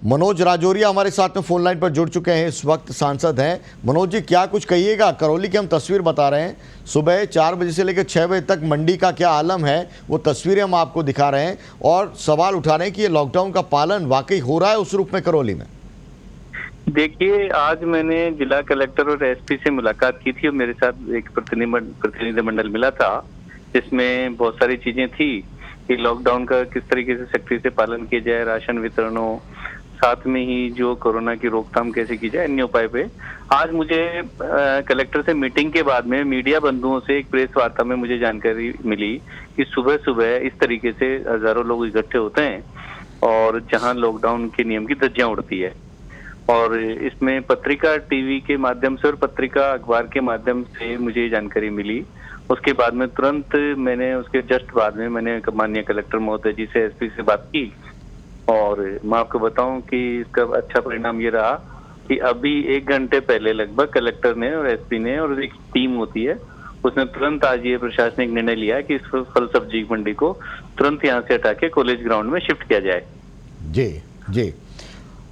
मनोज राजौरिया हमारे साथ में फोन लाइन पर जुड़ चुके हैं, इस वक्त सांसद हैं। मनोज जी, क्या कुछ कहिएगा? करौली की हम तस्वीर बता रहे हैं, सुबह 4 बजे से लेकर 6 बजे तक मंडी का क्या आलम है वो तस्वीरें हम आपको दिखा रहे हैं और सवाल उठा रहे हैं कि ये लॉकडाउन का पालन वाकई हो रहा है उस रूप में करौली में। देखिए, आज मैंने जिला कलेक्टर और एसपी से मुलाकात की थी और मेरे साथ एक प्रतिनिधिमंडल मिला था, जिसमें बहुत सारी चीजें थी कि लॉकडाउन का किस तरीके से सख्ती से पालन किया जाए, राशन वितरण हो, साथ में ही जो कोरोना की रोकथाम कैसे की जाए, अन्य उपाय पे। आज मुझे कलेक्टर से मीटिंग के बाद में मीडिया बंधुओं से एक प्रेस वार्ता में मुझे जानकारी मिली कि सुबह सुबह इस तरीके से हजारों लोग इकट्ठे होते हैं और जहां लॉकडाउन के नियम की धज्जियां उड़ती है। और इसमें पत्रिका टीवी के माध्यम से और पत्रिका अखबार के माध्यम से मुझे ये जानकारी मिली। उसके बाद में तुरंत मैंने उसके जस्ट बाद में मैंने माननीय कलेक्टर महोदय जी से, एसपी से बात की और मैं आपको बताऊं कि इसका अच्छा परिणाम ये रहा कि अभी 1 घंटे पहले लगभग कलेक्टर ने और एसपी ने और एक टीम होती है, उसने तुरंत आज ये प्रशासनिक निर्णय लिया कि इस फल सब्जी मंडी को तुरंत यहाँ से हटा के कॉलेज ग्राउंड में शिफ्ट किया जाए। जी जी,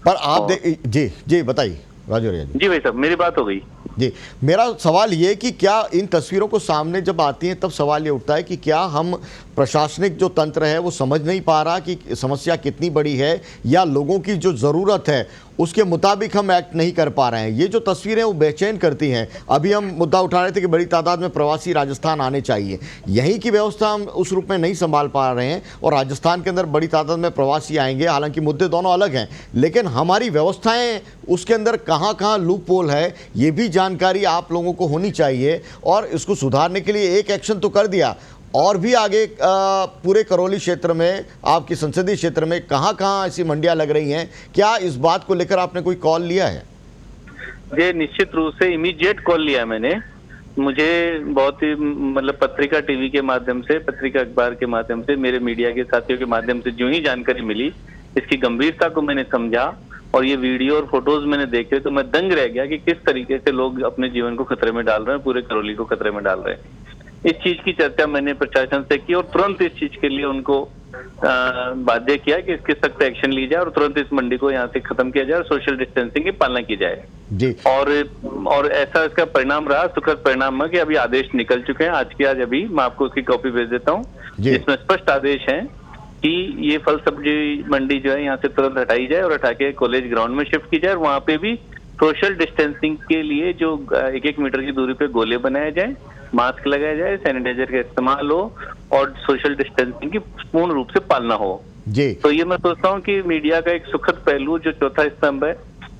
पर आप जी जी बताइए राजौरिया जी। जी भाई साहब, मेरी बात हो गई। जी, मेरा सवाल ये कि क्या इन तस्वीरों को सामने जब आती हैं तब सवाल ये उठता है कि क्या हम प्रशासनिक जो तंत्र है वो समझ नहीं पा रहा कि समस्या कितनी बड़ी है, या लोगों की जो ज़रूरत है उसके मुताबिक हम एक्ट नहीं कर पा रहे हैं। ये जो तस्वीरें वो बेचैन करती हैं। अभी हम मुद्दा उठा रहे थे कि बड़ी तादाद में प्रवासी राजस्थान आने चाहिए, यहीं की व्यवस्था हम उस रूप में नहीं संभाल पा रहे हैं और राजस्थान के अंदर बड़ी तादाद में प्रवासी आएंगे। हालांकि मुद्दे दोनों अलग हैं, लेकिन हमारी व्यवस्थाएं उसके अंदर कहाँ कहाँ लूप होल है ये भी जानकारी आप लोगों को होनी चाहिए। और इसको सुधारने के लिए एक एक्शन तो कर दिया, और भी आगे पूरे करौली क्षेत्र में, आपके संसदीय क्षेत्र में कहाँ कहाँ ऐसी मंडियां लग रही हैं, क्या इस बात को लेकर आपने कोई कॉल लिया है? ये निश्चित रूप से इमीडिएट कॉल लिया मैंने। मुझे बहुत ही मतलब पत्रिका टीवी के माध्यम से, पत्रिका अखबार के माध्यम से, मेरे मीडिया के साथियों के माध्यम से जो ही जानकारी मिली, इसकी गंभीरता को मैंने समझा और ये वीडियो और फोटोज मैंने देखे तो मैं दंग रह गया कि किस तरीके से लोग अपने जीवन को खतरे में डाल रहे हैं, पूरे करौली को खतरे में डाल रहे हैं। इस चीज की चर्चा मैंने प्रशासन से की और तुरंत इस चीज के लिए उनको बाध्य किया कि इसके सख्त एक्शन ली जाए और तुरंत इस मंडी को यहाँ से खत्म किया जाए और सोशल डिस्टेंसिंग की पालना की जाए जी। और ऐसा इसका परिणाम रहा, सुखद परिणाम है कि अभी आदेश निकल चुके हैं। आज के आज अभी मैं आपको उसकी कॉपी भेज देता हूँ, जिसमें स्पष्ट आदेश है कि ये फल सब्जी मंडी जो है यहाँ से तुरंत हटाई जाए और हटा के कॉलेज ग्राउंड में शिफ्ट की जाए और वहाँ पे भी सोशल डिस्टेंसिंग के लिए जो 1-1 मीटर की दूरी पे गोले बनाए जाए, मास्क लगाया जाए, सैनिटाइजर का इस्तेमाल हो और सोशल डिस्टेंसिंग की पूर्ण रूप से पालना हो जी। तो ये मैं सोचता हूँ कि मीडिया का एक सुखद पहलू जो चौथा स्तंभ है,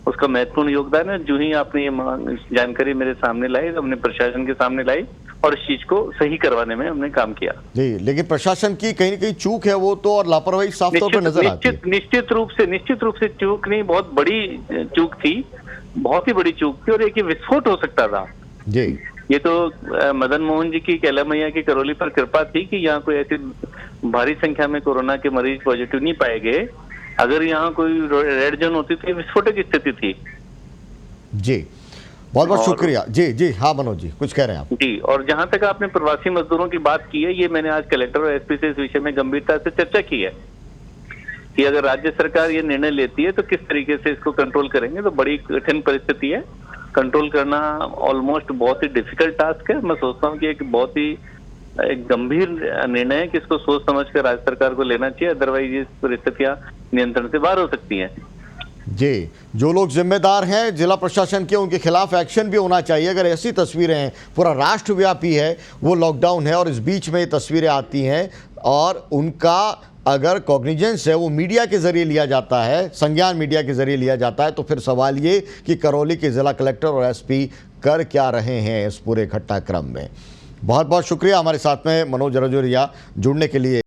उसका महत्वपूर्ण योगदान है। जो ही आपने ये जानकारी मेरे सामने लाई, हमने प्रशासन के सामने लाई और इस चीज को सही करवाने में हमने काम किया जी। लेकिन प्रशासन की कहीं न कहीं चूक है वो तो, और लापरवाही साफ तौर पर नजर आती है। निश्चित रूप से चूक नहीं, बहुत बड़ी चूक थी, बहुत ही बड़ी चूक थी और एक विस्फोट हो सकता था जी। ये तो मदन मोहन जी की, कैला मैया की करौली पर कृपा थी कि यहाँ कोई ऐसी भारी संख्या में कोरोना के मरीज पॉजिटिव नहीं पाए गए। अगर यहाँ कोई रेड जोन होती तो विस्फोटक की स्थिति थी जी। बहुत बहुत शुक्रिया जी। जी हाँ मनोज जी, कुछ कह रहे हैं आप जी। और जहां तक आपने प्रवासी मजदूरों की बात की है, ये मैंने आज कलेक्टर और एसपी से इस विषय में गंभीरता से चर्चा की है कि अगर राज्य सरकार ये निर्णय लेती है तो किस तरीके से इसको कंट्रोल करेंगे। तो बड़ी कठिन परिस्थिति है, कंट्रोल करना ऑलमोस्ट बहुत ही डिफिकल्ट टास्क है। मैं सोचता हूँ कि एक बहुत ही एक गंभीर निर्णय है कि इसको सोच समझ कर राज्य सरकार को लेना चाहिए, अदरवाइज ये परिस्थितियां नियंत्रण से बाहर हो सकती हैं जी। जो लोग जिम्मेदार हैं जिला प्रशासन के, उनके खिलाफ एक्शन भी होना चाहिए। अगर ऐसी तस्वीरें हैं, पूरा राष्ट्रव्यापी है वो लॉकडाउन है और इस बीच में ये तस्वीरें आती हैं और उनका अगर कॉग्निजेंस है वो मीडिया के जरिए लिया जाता है, संज्ञान मीडिया के जरिए लिया जाता है, तो फिर सवाल ये कि करौली के जिला कलेक्टर और एसपी कर क्या रहे हैं इस पूरे घटनाक्रम में। बहुत बहुत शुक्रिया हमारे साथ में मनोज राजौरिया जुड़ने के लिए।